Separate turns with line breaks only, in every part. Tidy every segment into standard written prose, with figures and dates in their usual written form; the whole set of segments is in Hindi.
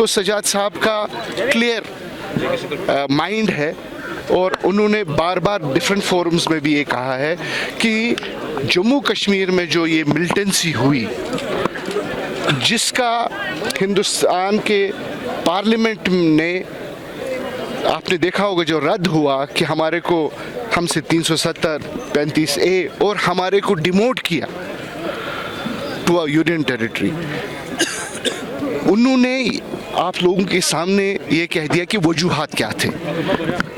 तो सजाद साहब का क्लियर माइंड है और उन्होंने बार बार डिफरेंट फोरम्स में भी ये कहा है कि जम्मू कश्मीर में जो ये मिलिटेंसी हुई, जिसका हिंदुस्तान के पार्लियामेंट ने, आपने देखा होगा जो रद्द हुआ कि हमारे को हमसे 370 35A और हमारे को डिमोट किया टू अ यूनियन टेरिटरी, उन्होंने आप लोगों के सामने ये कह दिया कि वजूहात क्या थे।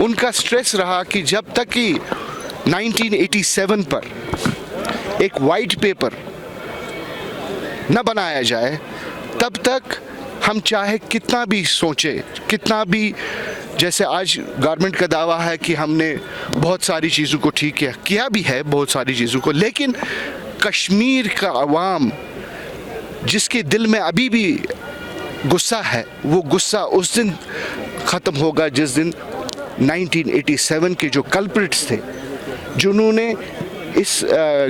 उनका स्ट्रेस रहा कि जब तक कि 1987 पर एक वाइट पेपर न बनाया जाए तब तक हम चाहे कितना भी सोचे, कितना भी, जैसे आज गवर्नमेंट का दावा है कि हमने बहुत सारी चीज़ों को ठीक किया भी है बहुत सारी चीज़ों को, लेकिन कश्मीर का अवाम जिसके दिल में अभी भी गुस्सा है, वो गुस्सा उस दिन ख़त्म होगा जिस दिन 1987 के जो कल्प्रिट्स थे, जिन्होंने इस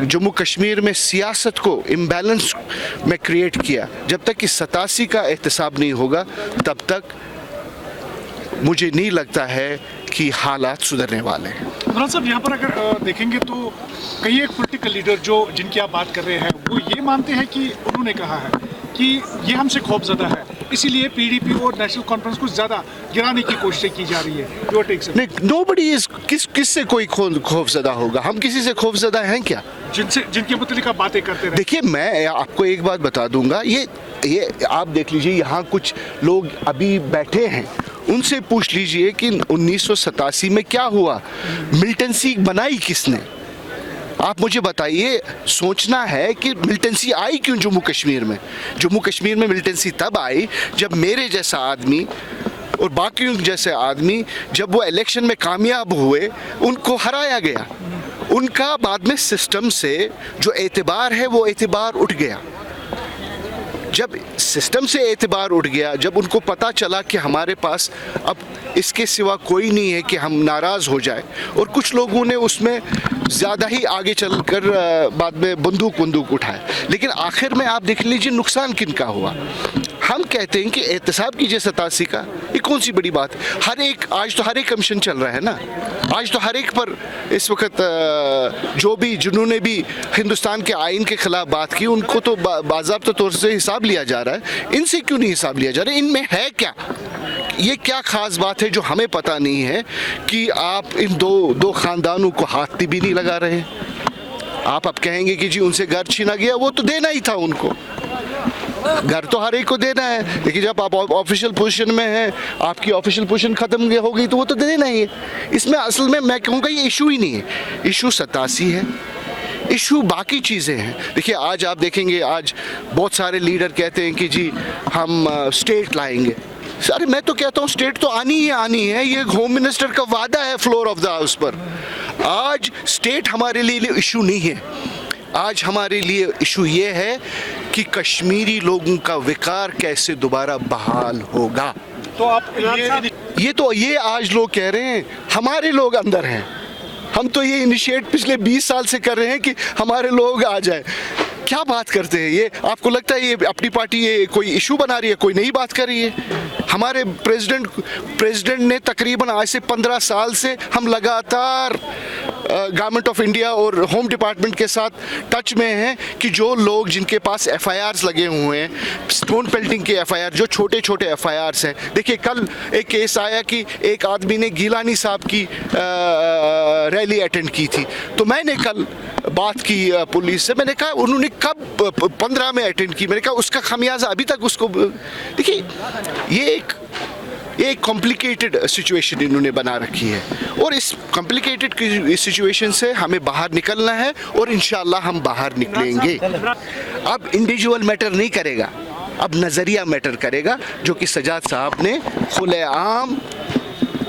जम्मू कश्मीर में सियासत को इम्बैलेंस में क्रिएट किया। जब तक कि 87 का एहतसाब नहीं होगा तब तक मुझे नहीं लगता है कि हालात सुधरने वाले हैं।
इमरान साहब, यहाँ पर अगर देखेंगे तो कई एक पॉलिटिकल लीडर जो जिनकी आप बात कर रहे हैं वो ये मानते हैं कि उन्होंने कहा है कि ये हमसे खौफजदा है, इसीलिए PDP और नेशनल कॉन्फ्रेंस को ज़्यादा गिराने की कोशिश की जा रही है। नहीं,
नोबडी इज किससे कोई खौफजदा होगा? हम किसी से खौफजदा हैं क्या?
जिनके मुतालिक आप बातें करते रहे।
देखिए, मैं आपको एक बात बता दूंगा, ये आप देख लीजिए, यहाँ कुछ लोग अभी बैठे हैं, उनसे पूछ लीजिए कि 1987 में क्या हुआ, मिलिटेंसी बनाई किसने? आप मुझे बताइए। सोचना है कि मिलिटेंसी आई क्यों जम्मू कश्मीर में? जम्मू कश्मीर में मिलिटेंसी तब आई जब मेरे जैसा आदमी और बाकियों जैसे आदमी, जब वो इलेक्शन में कामयाब हुए, उनको हराया गया, उनका बाद में सिस्टम से जो एतबार है वो एतबार उठ गया। जब सिस्टम से एतबार उठ गया, जब उनको पता चला कि हमारे पास अब इसके सिवा कोई नहीं है कि हम नाराज़ हो जाए, और कुछ लोगों ने उसमें ज़्यादा ही आगे चलकर बाद में बंदूक उठाए, लेकिन आखिर में आप देख लीजिए नुकसान किन का हुआ। हम कहते हैं कि एहतसाब कीजिए 87 का, ये कौन सी बड़ी बात है? आज तो हर एक कमीशन चल रहा है ना, आज तो हर एक पर इस वक्त जिन्होंने भी हिंदुस्तान के आइन के खिलाफ बात की, उनको तो बाज़ाब्ता तौर से हिसाब लिया जा रहा है। इनसे क्यों नहीं हिसाब लिया जा रहा है? इनमें है क्या? ये क्या ख़ास बात है जो हमें पता नहीं है कि आप इन दो ख़ानदानों को हाथ भी नहीं लगा रहे? आप अब कहेंगे कि जी उनसे घर छीना गया, वो तो देना ही था उनको, घर तो हर एक को देना है, लेकिन जब आप ऑफिशियल पोजीशन में हैं, आपकी ऑफिशियल पोजीशन ख़त्म हो गई तो वो तो देना ही है। इसमें असल में मैं कहूँगा ये इशू ही नहीं है, इशू 87 है, इशू बाकी चीज़ें हैं। देखिए, आज आप देखेंगे, आज बहुत सारे लीडर कहते हैं कि जी हम स्टेट लाएंगे। अरे मैं तो कहता हूँ स्टेट तो आनी है, ये होम मिनिस्टर का वादा है फ्लोर ऑफ द हाउस पर। आज स्टेट हमारे लिए इशू नहीं है, आज हमारे लिए इशू ये है कि कश्मीरी लोगों का विकार कैसे दोबारा बहाल होगा।
तो आप
ये आज लोग कह रहे हैं, हमारे लोग अंदर हैं, हम तो ये इनिशिएट पिछले 20 साल से कर रहे हैं कि हमारे लोग आ जाए। क्या बात करते हैं ये? आपको लगता है ये अपनी पार्टी ये कोई इशू बना रही है, कोई नई बात कर रही है? हमारे प्रेसिडेंट ने तकरीबन आज से 15 साल से हम लगातार गवर्नमेंट ऑफ इंडिया और होम डिपार्टमेंट के साथ टच में हैं कि जो लोग जिनके पास FIRs लगे हुए हैं, स्टोन पेल्टिंग के FIR, जो छोटे छोटे FIRs हैं। देखिए, कल एक केस आया कि एक आदमी ने गीलानी साहब की रैली अटेंड की थी, तो मैंने कल बात की पुलिस से, मैंने कहा उन्होंने कब 15 में अटेंड की, मैंने कहा उसका खमियाजा अभी तक उसको। देखिए, ये एक कॉम्प्लिकेटेड सिचुएशन इन्होंने बना रखी है, और इस कॉम्प्लिकेटेड सिचुएशन से हमें बाहर निकलना है, और इंशाल्लाह हम बाहर निकलेंगे। अब इंडिविजुअल मैटर नहीं करेगा, अब नज़रिया मैटर करेगा, जो कि सजाद साहब ने खुलेआम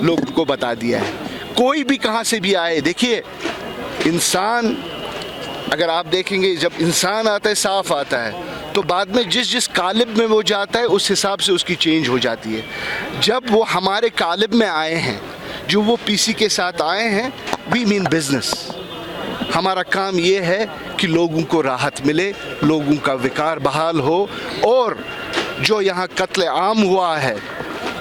लोगों को बता दिया है। कोई भी कहाँ से भी आए, देखिए इंसान, अगर आप देखेंगे जब इंसान आता है साफ आता है, तो बाद में जिस कालिब में वो जाता है उस हिसाब से उसकी चेंज हो जाती है। जब वो हमारे कालिब में आए हैं, जो वो PC के साथ आए हैं, वी मीन बिजनेस। हमारा काम ये है कि लोगों को राहत मिले, लोगों का विकार बहाल हो, और जो यहाँ कत्ले आम हुआ है,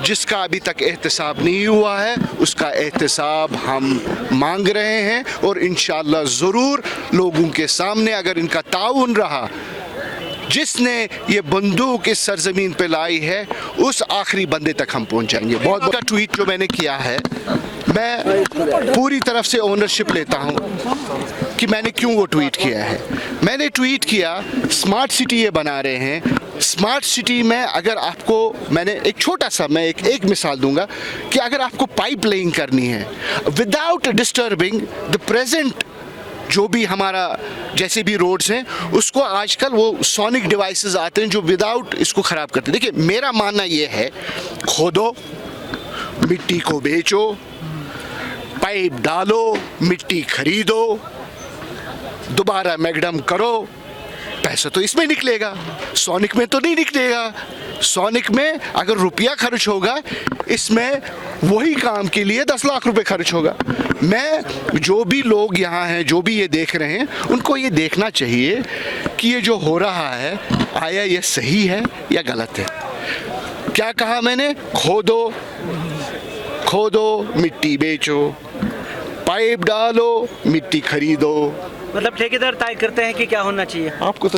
जिसका अभी तक एहतसाब नहीं हुआ है, उसका एहतसाब हम मांग रहे हैं और इंशाअल्लाह ज़रूर लोगों के सामने, अगर इनका ताउन रहा, जिसने ये बंदूक इस सरजमीन पे लाई है, उस आखिरी बंदे तक हम पहुंच जाएंगे। बहुत बड़ा ट्वीट जो मैंने किया है, मैं पूरी तरफ से ओनरशिप लेता हूं कि मैंने क्यों वो ट्वीट किया है। मैंने ट्वीट किया, स्मार्ट सिटी ये बना रहे हैं, स्मार्ट सिटी में अगर आपको, मैंने एक छोटा सा, मैं एक मिसाल दूंगा कि अगर आपको पाइप लाइन करनी है विदाउट डिस्टर्बिंग द प्रेजेंट जो भी हमारा जैसे भी रोड्स हैं, उसको आजकल वो सोनिक डिवाइसेस आते हैं जो विदाउट इसको ख़राब करते हैं। देखिए, मेरा मानना ये है, खोदो, मिट्टी को बेचो, पाइप डालो, मिट्टी खरीदो, दोबारा मैगडम करो, पैसा तो इसमें निकलेगा, सोनिक में तो नहीं निकलेगा। सोनिक में अगर रुपया खर्च होगा, इसमें वही काम के लिए 10 लाख रुपए खर्च होगा। मैं, जो भी लोग यहाँ हैं, जो भी ये देख रहे हैं, उनको ये देखना चाहिए कि ये जो हो रहा है, आया ये सही है या गलत है। क्या कहा मैंने? खोदो, मिट्टी बेचो, पाइप डालो, मिट्टी खरीदो।
मतलब ठेकेदार तय करते हैं कि क्या होना चाहिए।
आपको तो